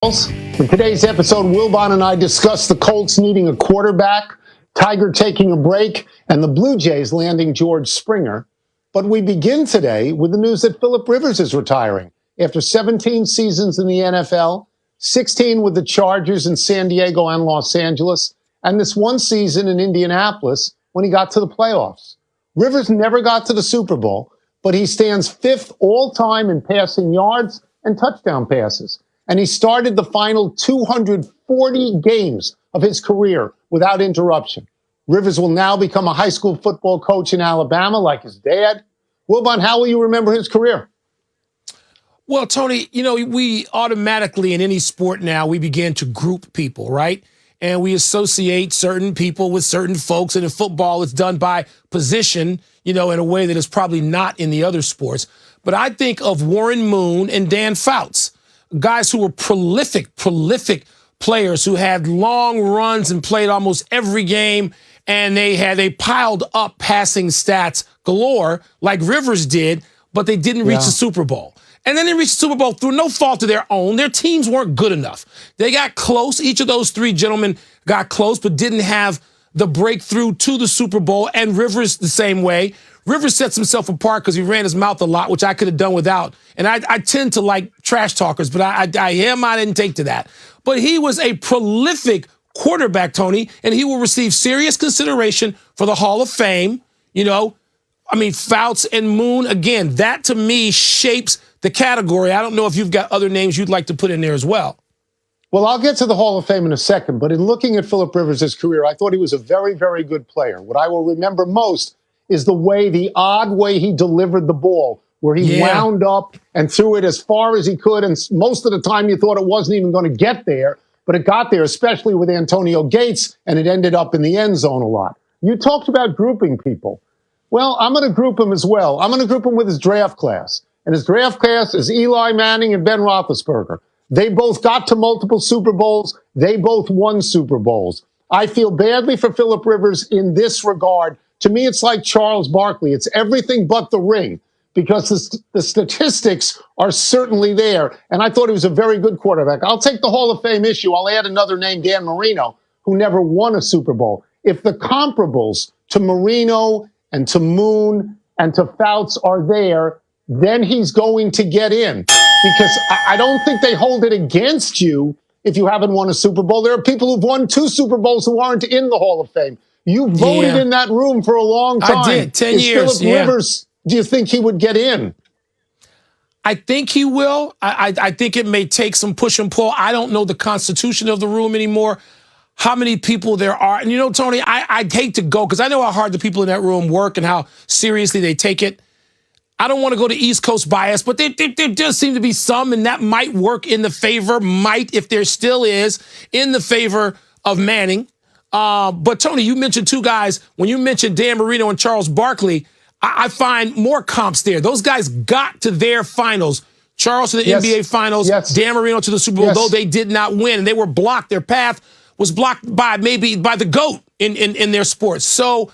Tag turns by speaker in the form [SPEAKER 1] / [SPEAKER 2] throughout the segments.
[SPEAKER 1] In today's episode, Wilbon and I discuss the Colts needing a quarterback, Tiger taking a break, and the Blue Jays landing George Springer. But we begin today with the news that Philip Rivers is retiring after 17 seasons in the NFL, 16 with the Chargers in San Diego and Los Angeles, and this one season in Indianapolis when he got to the playoffs. Rivers never got to the Super Bowl, but he stands fifth all-time in passing yards and touchdown passes. And he started the final 240 games of his career without interruption. Rivers will now become a high school football coach in Alabama like his dad. Wilbon, how will you remember his career?
[SPEAKER 2] Well, Tony, we automatically in any sport now, we begin to group people, right? And we associate certain people with certain folks. And in football, it's done by position, in a way that is probably not in the other sports. But I think of Warren Moon and Dan Fouts, guys who were prolific players who had long runs and played almost every game, and they piled up passing stats galore like Rivers did, but they didn't reach the Super Bowl. And then they reached the Super Bowl through no fault of their own. Their teams weren't good enough. They got close. Each of those three gentlemen got close, but didn't have the breakthrough to the Super Bowl, and Rivers the same way. Rivers sets himself apart because he ran his mouth a lot, which I could have done without. And I tend to like trash talkers, but I didn't take to that. But he was a prolific quarterback, Tony, and he will receive serious consideration for the Hall of Fame. Fouts and Moon, again, that to me shapes the category. I don't know if you've got other names you'd like to put in there as well.
[SPEAKER 1] Well, I'll get to the Hall of Fame in a second, but in looking at Philip Rivers' career, I thought he was a very, very good player. What I will remember most is the odd way he delivered the ball, where he wound up and threw it as far as he could, and most of the time you thought it wasn't even going to get there, but it got there, especially with Antonio Gates, and it ended up in the end zone a lot. You talked about grouping people. Well, I'm going to group him as well. I'm going to group him with his draft class, and his draft class is Eli Manning and Ben Roethlisberger. They both got to multiple Super Bowls. They both won Super Bowls. I feel badly for Philip Rivers in this regard. To me, it's like Charles Barkley. It's everything but the ring, because the statistics are certainly there. And I thought he was a very good quarterback. I'll take the Hall of Fame issue. I'll add another name, Dan Marino, who never won a Super Bowl. If the comparables to Marino and to Moon and to Fouts are there, then he's going to get in. Because I don't think they hold it against you if you haven't won a Super Bowl. There are people who've won 2 Super Bowls who aren't in the Hall of Fame. You voted in that room for a long time.
[SPEAKER 2] I did, 10 years.
[SPEAKER 1] Philip Rivers, do you think he would get in?
[SPEAKER 2] I think he will. I think it may take some push and pull. I don't know the constitution of the room anymore, how many people there are. And Tony, I'd hate to go because I know how hard the people in that room work and how seriously they take it. I don't want to go to East Coast bias, but there does seem to be some, and that might work in the favor, if there still is, in the favor of Manning. But, Tony, you mentioned 2 guys. When you mentioned Dan Marino and Charles Barkley, I find more comps there. Those guys got to their finals. Charles to the NBA Finals, Dan Marino to the Super Bowl, though they did not win. And they were blocked. Their path was blocked by the GOAT in their sports. So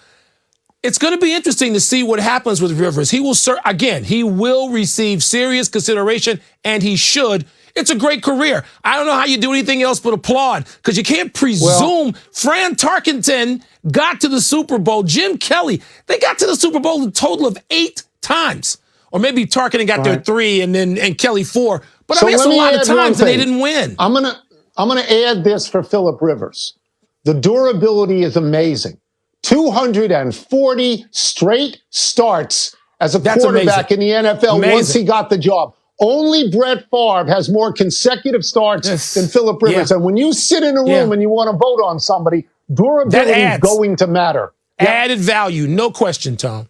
[SPEAKER 2] it's going to be interesting to see what happens with Rivers. He will receive serious consideration, and he should. It's a great career. I don't know how you do anything else but applaud, because you can't presume. Fran Tarkenton got to the Super Bowl. Jim Kelly, they got to the Super Bowl a total of 8 times. Or maybe Tarkenton got there 3 and Kelly 4. But so that's a lot of times and they didn't win.
[SPEAKER 1] I'm gonna add this for Philip Rivers. The durability is amazing. 240 straight starts as a quarterback in the NFL once he got the job. Only Brett Favre has more consecutive starts than Philip Rivers. And when you sit in a room and you want to vote on somebody, durability is going to matter.
[SPEAKER 2] Added value, no question, Tom.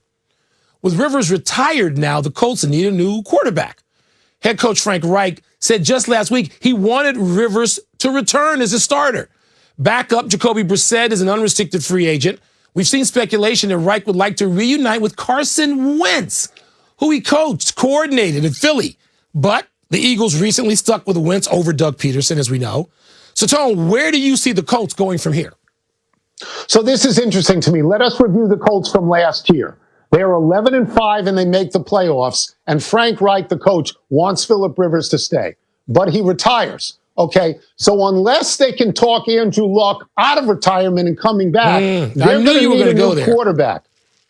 [SPEAKER 2] With Rivers retired now, the Colts need a new quarterback. Head coach Frank Reich said just last week he wanted Rivers to return as a starter. Backup Jacoby Brissett is an unrestricted free agent. We've seen speculation that Reich would like to reunite with Carson Wentz, who he coached, coordinated in Philly. But the Eagles recently stuck with Wentz over Doug Peterson, as we know. So, Tone, where do you see the Colts going from here?
[SPEAKER 1] So this is interesting to me. Let us review the Colts from last year. They are 11-5 and they make the playoffs. And Frank Reich, the coach, wants Philip Rivers to stay. But he retires. Okay, so unless they can talk Andrew Luck out of retirement and coming back,
[SPEAKER 2] I knew you were going to go there.
[SPEAKER 1] Quarterback.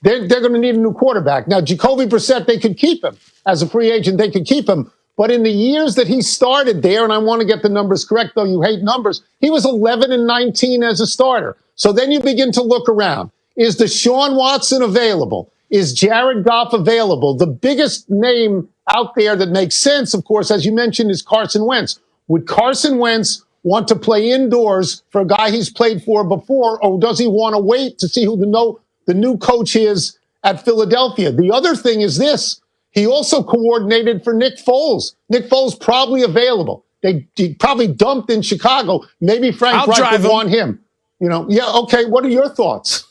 [SPEAKER 1] They're going to need a new quarterback. Now, Jacoby Brissett, they could keep him as a free agent. They could keep him. But in the years that he started there, and I want to get the numbers correct, though you hate numbers, he was 11-19 as a starter. So then you begin to look around. Is Deshaun Watson available? Is Jared Goff available? The biggest name out there that makes sense, of course, as you mentioned, is Carson Wentz. Would Carson Wentz want to play indoors for a guy he's played for before, or does he want to wait to see who the new coach is at Philadelphia? The other thing is this. He also coordinated for Nick Foles. Nick Foles probably available. He probably dumped in Chicago. Maybe Frank Reich would want him. Yeah, okay, what are your thoughts?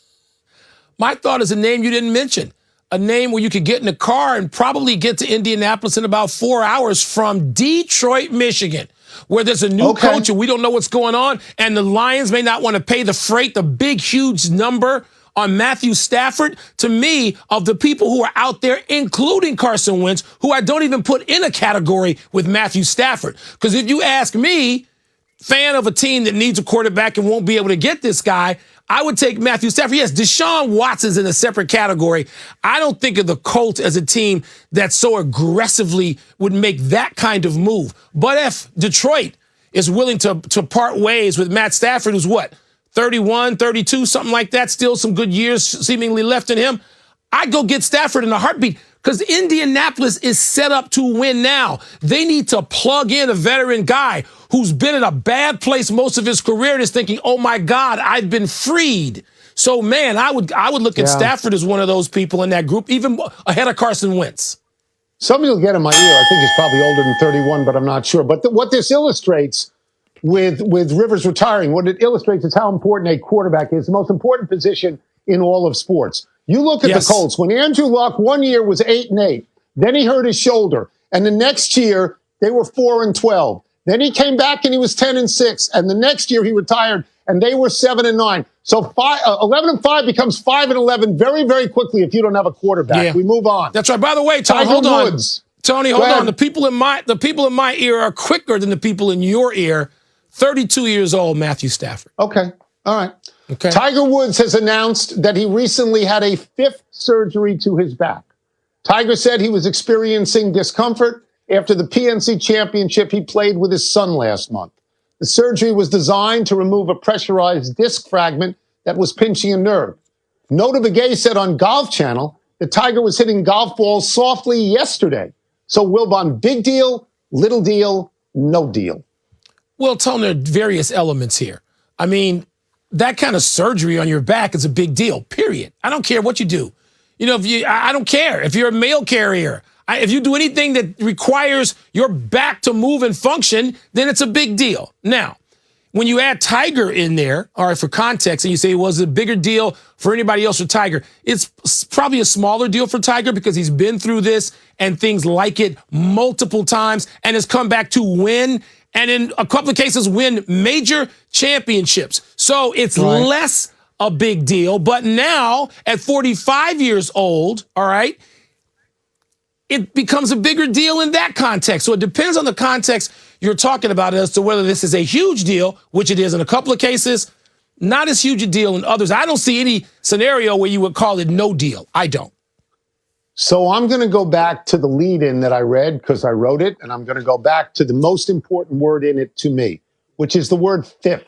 [SPEAKER 2] My thought is a name you didn't mention. A name where you could get in a car and probably get to Indianapolis in about 4 hours from Detroit, Michigan, where there's a new coach and we don't know what's going on, and the Lions may not want to pay the freight, the big, huge number on Matthew Stafford. To me, of the people who are out there, including Carson Wentz, who I don't even put in a category with Matthew Stafford. Because if you ask me, fan of a team that needs a quarterback and won't be able to get this guy, I would take Matthew Stafford. Yes, Deshaun Watson's in a separate category. I don't think of the Colts as a team that so aggressively would make that kind of move. But if Detroit is willing to part ways with Matt Stafford, who's what, 31, 32, something like that, still some good years seemingly left in him, I'd go get Stafford in a heartbeat because Indianapolis is set up to win now. They need to plug in a veteran guy who's been in a bad place most of his career and is thinking, oh, my God, I've been freed. So, man, I would look at Stafford as one of those people in that group, even ahead of Carson Wentz.
[SPEAKER 1] Somebody will get in my ear. I think he's probably older than 31, but I'm not sure. But what this illustrates with Rivers retiring, what it illustrates is how important a quarterback is, the most important position in all of sports. You look at the Colts. When Andrew Luck 1 year was 8-8, then he hurt his shoulder, and the next year they were 4-12. Then he came back and he was 10-6, and the next year he retired and they were 7-9. So 11-5 becomes 5-11 very, very quickly if you don't have a quarterback. Yeah. We move on.
[SPEAKER 2] That's right. By the way, Tony, hold on. Tony, hold on. The people in my ear are quicker than the people in your ear. 32 years old, Matthew Stafford.
[SPEAKER 1] Okay. All right.
[SPEAKER 2] Okay.
[SPEAKER 1] Tiger Woods has announced that he recently had a 5th surgery to his back. Tiger said he was experiencing discomfort after the PNC Championship he played with his son last month. The surgery was designed to remove a pressurized disc fragment that was pinching a nerve. Nota Begay said on Golf Channel that Tiger was hitting golf balls softly yesterday. So, Wilbon, big deal, little deal, no deal.
[SPEAKER 2] Well, Tony, there are various elements here. I mean, that kind of surgery on your back is a big deal, period. I don't care what you do. I don't care if you're a mail carrier. If you do anything that requires your back to move and function, then it's a big deal. Now, when you add Tiger in there, all right, for context, and you say it was a bigger deal for anybody else with Tiger, it's probably a smaller deal for Tiger because he's been through this and things like it multiple times and has come back to win, and in a couple of cases win major championships. So it's less a big deal. But now, at 45 years old, all right, it becomes a bigger deal in that context. So it depends on the context you're talking about as to whether this is a huge deal, which it is in a couple of cases, not as huge a deal in others. I don't see any scenario where you would call it no deal. I don't.
[SPEAKER 1] So I'm going to go back to the lead-in that I read because I wrote it, and I'm going to go back to the most important word in it to me, which is the word fifth.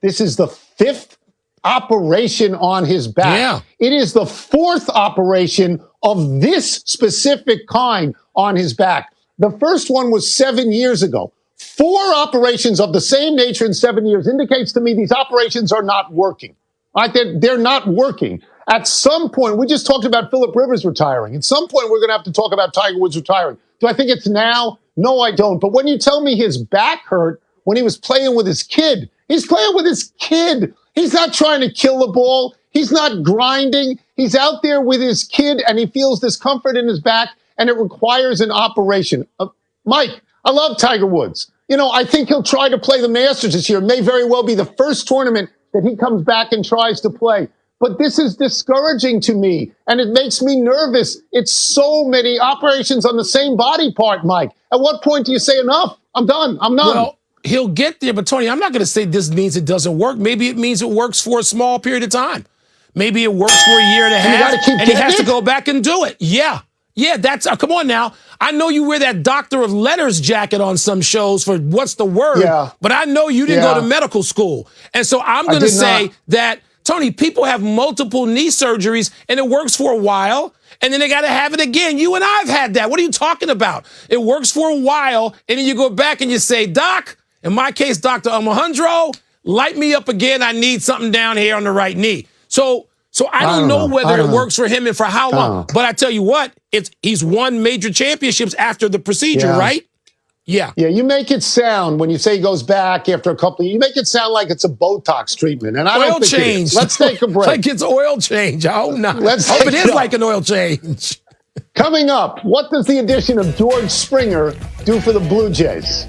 [SPEAKER 1] This is the 5th operation on his back.
[SPEAKER 2] Yeah.
[SPEAKER 1] It is the 4th operation of this specific kind on his back. The first one was 7 years ago. 4 operations of the same nature in 7 years indicates to me these operations are not working. Right? They're not working. At some point, we just talked about Philip Rivers retiring. At some point, we're going to have to talk about Tiger Woods retiring. Do I think it's now? No, I don't. But when you tell me his back hurt when he was playing with his kid, he's playing with his kid. He's not trying to kill the ball. He's not grinding. He's out there with his kid, and he feels discomfort in his back, and it requires an operation. Mike, I love Tiger Woods. I think he'll try to play the Masters this year. It may very well be the first tournament that he comes back and tries to play. But this is discouraging to me, and it makes me nervous. It's so many operations on the same body part, Mike. At what point do you say enough? I'm done. I'm done.
[SPEAKER 2] Well, He'll get there, but Tony, I'm not going to say this means it doesn't work. Maybe it means it works for a small period of time. Maybe it works for a year and a half, and he has to go back and do it. Yeah, that's come on now. I know you wear that Doctor of Letters jacket on some shows for what's the word, but I know you didn't go to medical school. And so I'm going to say that, Tony, people have multiple knee surgeries, and it works for a while, and then they got to have it again. You and I have had that. What are you talking about? It works for a while, and then you go back and you say, Doc, in my case, Dr. Alejandro, light me up again. I need something down here on the right knee. So I don't know whether it works for him and for how long. But I tell you what, he's won major championships after the procedure, right? Yeah.
[SPEAKER 1] Yeah, you make it sound, when you say he goes back after a couple of, you make it sound like it's a Botox treatment. And I don't think it is. Let's take a break.
[SPEAKER 2] Like it's oil change. I hope not. I hope it is like an oil change.
[SPEAKER 1] Coming up, what does the addition of George Springer do for the Blue Jays?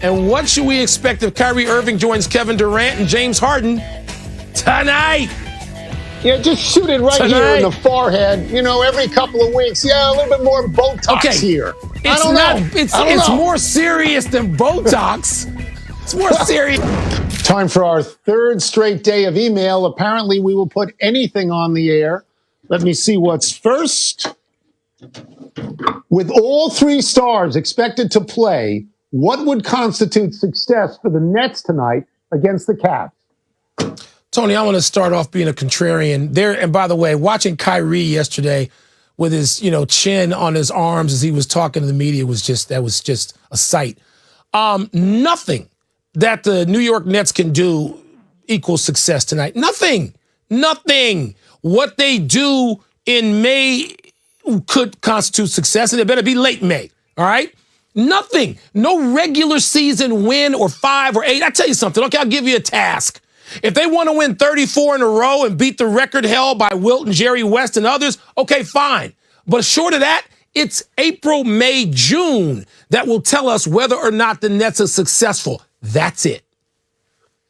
[SPEAKER 2] And what should we expect if Kyrie Irving joins Kevin Durant and James Harden tonight?
[SPEAKER 1] Yeah, just shoot it right here in the forehead. You know, every couple of weeks. Yeah, a little bit more Botox here.
[SPEAKER 2] It's more serious than Botox. It's more serious.
[SPEAKER 1] Time for our third straight day of email. Apparently, we will put anything on the air. Let me see what's first. With all three stars expected to play, what would constitute success for the Nets tonight against the Cavs?
[SPEAKER 2] Tony, I want to start off being a contrarian there. And by the way, watching Kyrie yesterday with his, chin on his arms as he was talking to the media was just a sight. Nothing that the New York Nets can do equals success tonight. Nothing. What they do in May could constitute success, and it better be late May. All right. Nothing. No regular season win or 5 or 8. I tell you something. Okay, I'll give you a task. If they want to win 34 in a row and beat the record held by Wilt and Jerry West and others, okay, fine. But short of that, it's April, May, June that will tell us whether or not the Nets are successful. That's it.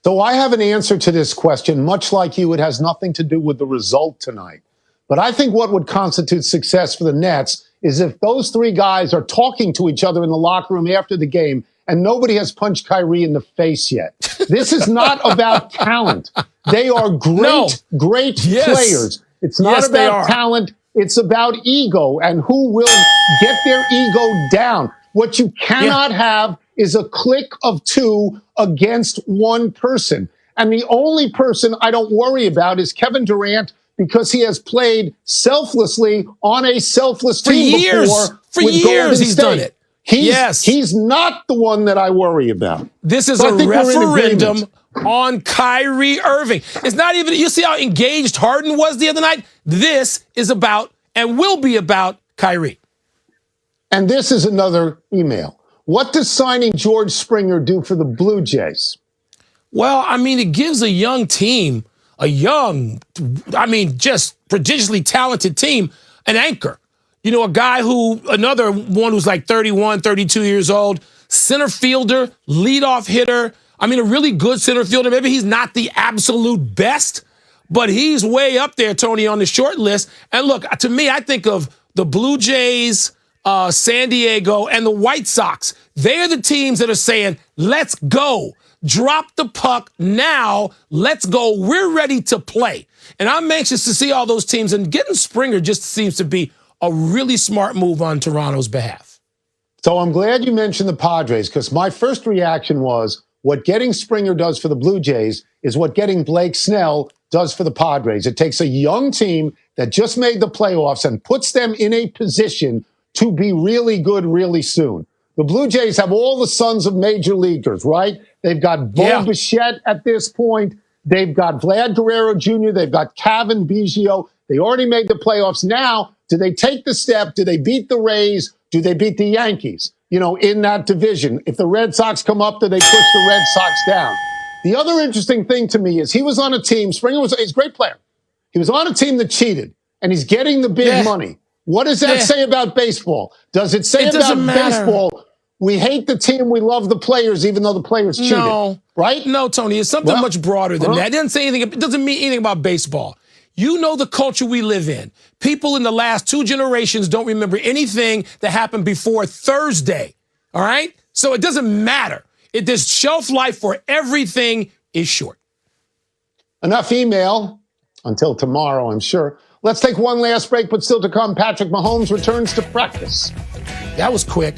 [SPEAKER 1] So I have an answer to this question. Much like you, it has nothing to do with the result tonight. But I think what would constitute success for the Nets is if those three guys are talking to each other in the locker room after the game and nobody has punched Kyrie in the face yet. This is not about talent. They are great players. It's not about talent. It's about ego and who will get their ego down. What you cannot have is a clique of two against one person. And the only person I don't worry about is Kevin Durant, because he has played selflessly on a selfless team before.
[SPEAKER 2] For years he's done it.
[SPEAKER 1] He's not the one that I worry about.
[SPEAKER 2] This is a referendum on Kyrie Irving. It's not even, you see how engaged Harden was the other night? This is about and will be about Kyrie.
[SPEAKER 1] And this is another email. What does signing George Springer do for the Blue Jays?
[SPEAKER 2] Well, I mean, it gives a young team, just prodigiously talented team, an anchor. A guy another one who's like 31, 32 years old, center fielder, leadoff hitter. I mean, a really good center fielder. Maybe he's not the absolute best, but he's way up there, Tony, on the short list. And look, to me, I think of the Blue Jays, San Diego, and the White Sox. They are the teams that are saying, let's go. Drop the puck now. Let's go. We're ready to play. And I'm anxious to see all those teams. And getting Springer just seems to be a really smart move on Toronto's behalf.
[SPEAKER 1] So I'm glad you mentioned the Padres, because my first reaction was what getting Springer does for the Blue Jays is what getting Blake Snell does for the Padres. It takes a young team that just made the playoffs and puts them in a position to be really good really soon. The Blue Jays have all the sons of major leaguers, right? They've got Bo Bichette at this point. They've got Vlad Guerrero Jr. They've got Cavan Biggio. They already made the playoffs. Now, do they take the step? Do they beat the Rays? Do they beat the Yankees, in that division? If the Red Sox come up, do they push the Red Sox down? The other interesting thing to me is he was on a team, he's a great player. He was on a team that cheated, and he's getting the big money. What does that say about baseball? Does it say about baseball, we hate the team, we love the players, even though the players cheated? No. Right?
[SPEAKER 2] No, Tony, it's something much broader than that. It doesn't say anything. It doesn't mean anything about baseball. You know the culture we live in. People in the last 2 generations don't remember anything that happened before Thursday, all right? So it doesn't matter. This shelf life for everything is short.
[SPEAKER 1] Enough email until tomorrow, I'm sure. Let's take one last break, but still to come, Patrick Mahomes returns to practice.
[SPEAKER 2] That was quick.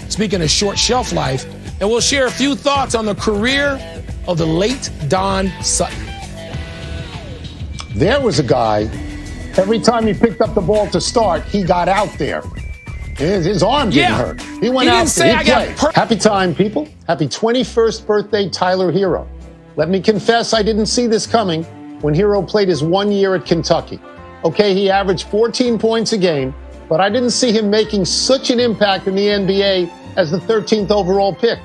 [SPEAKER 2] Speaking of short shelf life, and we'll share a few thoughts on the career of the late Don Sutton.
[SPEAKER 1] There was a guy, every time he picked up the ball to start, he got out there. His arm didn't hurt. He went out there. He played. Happy time, people. Happy 21st birthday, Tyler Hero. Let me confess, I didn't see this coming when Hero played his 1 year at Kentucky. Okay, he averaged 14 points a game, but I didn't see him making such an impact in the NBA as the 13th overall pick.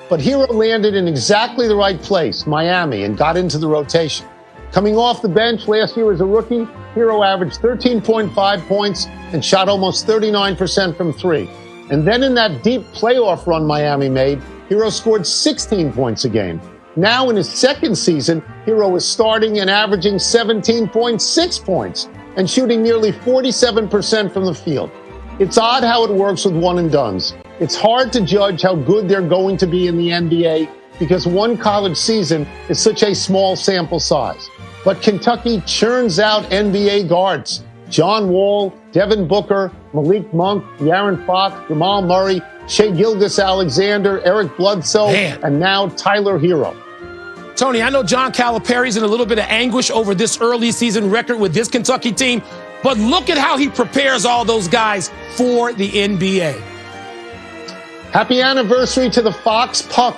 [SPEAKER 1] But Hero landed in exactly the right place, Miami, and got into the rotation. Coming off the bench last year as a rookie, Hero averaged 13.5 points and shot almost 39% from three. And then in that deep playoff run Miami made, Hero scored 16 points a game. Now in his second season, Hero is starting and averaging 17.6 points and shooting nearly 47% from the field. It's odd how it works with one and dones. It's hard to judge how good they're going to be in the NBA because one college season is such a small sample size. But Kentucky churns out NBA guards. John Wall, Devin Booker, Malik Monk, De'Aaron Fox, Jamal Murray, Shai Gilgeous-Alexander, Eric Bledsoe, and now Tyler Hero.
[SPEAKER 2] Tony, I know John Calipari's in a little bit of anguish over this early season record with this Kentucky team, but look at how he prepares all those guys for the NBA.
[SPEAKER 1] Happy anniversary to the Fox puck.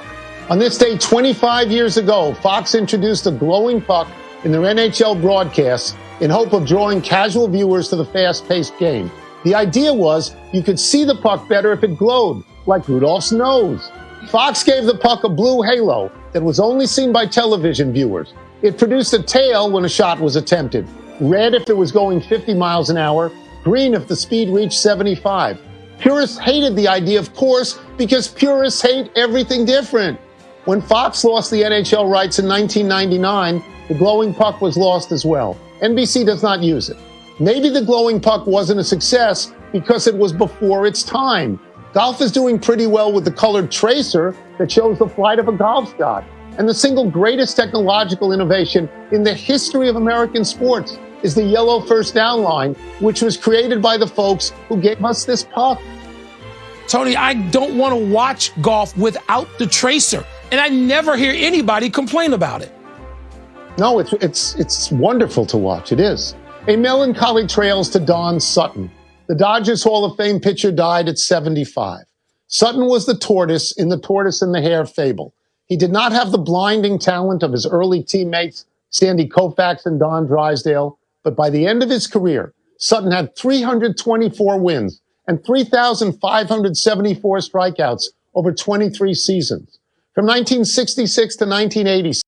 [SPEAKER 1] On this day 25 years ago, Fox introduced a glowing puck in their NHL broadcasts in hope of drawing casual viewers to the fast-paced game. The idea was you could see the puck better if it glowed, like Rudolph's nose. Fox gave the puck a blue halo that was only seen by television viewers. It produced a tail when a shot was attempted, red if it was going 50 miles an hour, green if the speed reached 75. Purists hated the idea, of course, because purists hate everything different. When Fox lost the NHL rights in 1999, the glowing puck was lost as well. NBC does not use it. Maybe the glowing puck wasn't a success because it was before its time. Golf is doing pretty well with the colored tracer that shows the flight of a golf shot. And the single greatest technological innovation in the history of American sports is the yellow first down line, which was created by the folks who gave us this puck.
[SPEAKER 2] Tony, I don't want to watch golf without the tracer, and I never hear anybody complain about it.
[SPEAKER 1] No, it's wonderful to watch. It is. A melancholy trails to Don Sutton. The Dodgers Hall of Fame pitcher died at 75. Sutton was the tortoise in the tortoise and the hare fable. He did not have the blinding talent of his early teammates, Sandy Koufax and Don Drysdale, but by the end of his career, Sutton had 324 wins and 3,574 strikeouts over 23 seasons. From 1966 to 1980,